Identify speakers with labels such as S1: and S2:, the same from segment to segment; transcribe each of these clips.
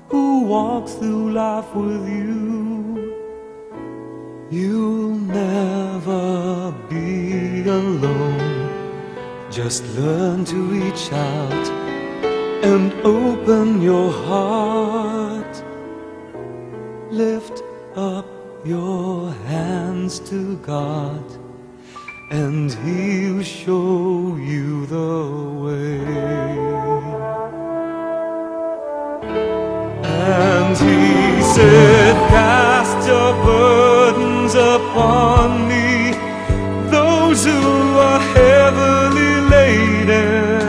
S1: who walks through life with you. You'll never be alone. Just learn to reach out and open your heart. Lift up your hands to God, and He'll show you the way. And He said, cast your burdens upon me, those who are heavily laden.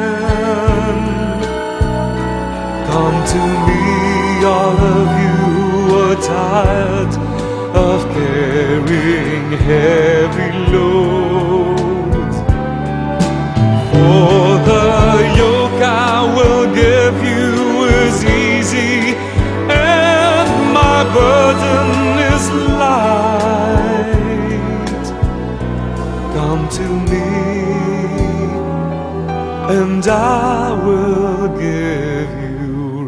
S1: Come to me, all of you who are tired of carrying heavy loads. For the yoke I will give you is easy, and my burden is light. Come to me, and I will give you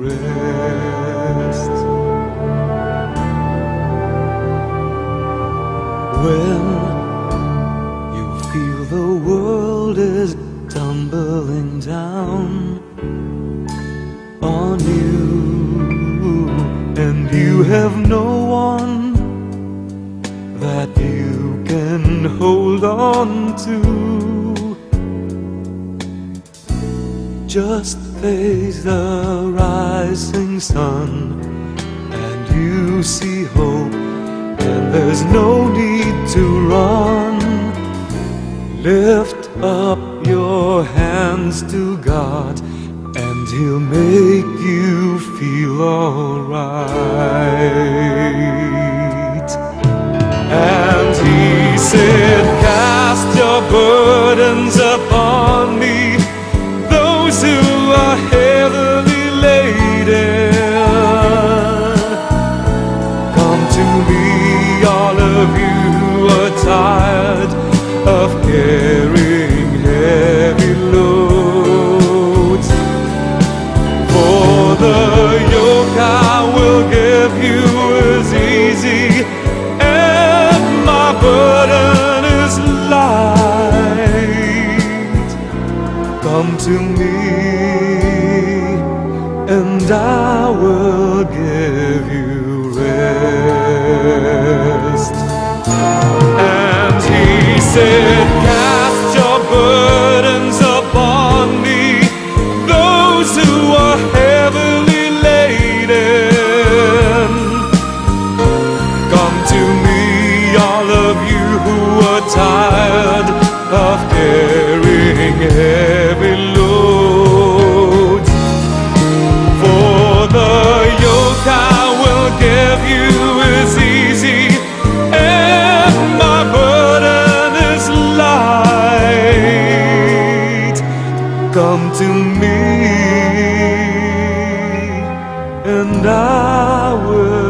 S1: rest. When you feel the world is tumbling down on you, and you have no one that you can hold on to, just face the rising sun and you see hope, and there's no need to run. Lift up your hands to God, and He'll make you feel alright. And He said, cast your burdens upon me, those who are heavily laden. Come to me, all of you who are tired of carrying heavy loads. For the yoke I will give you is easy, and my burden is light. Come to me, and I will give you rest. And He said, cast your burdens upon me, those who are heavily laden. Come to me, all of you who are tired of carrying heavy loads. For the yoke I will give you is easy, and my burden is light. Come to me, and I will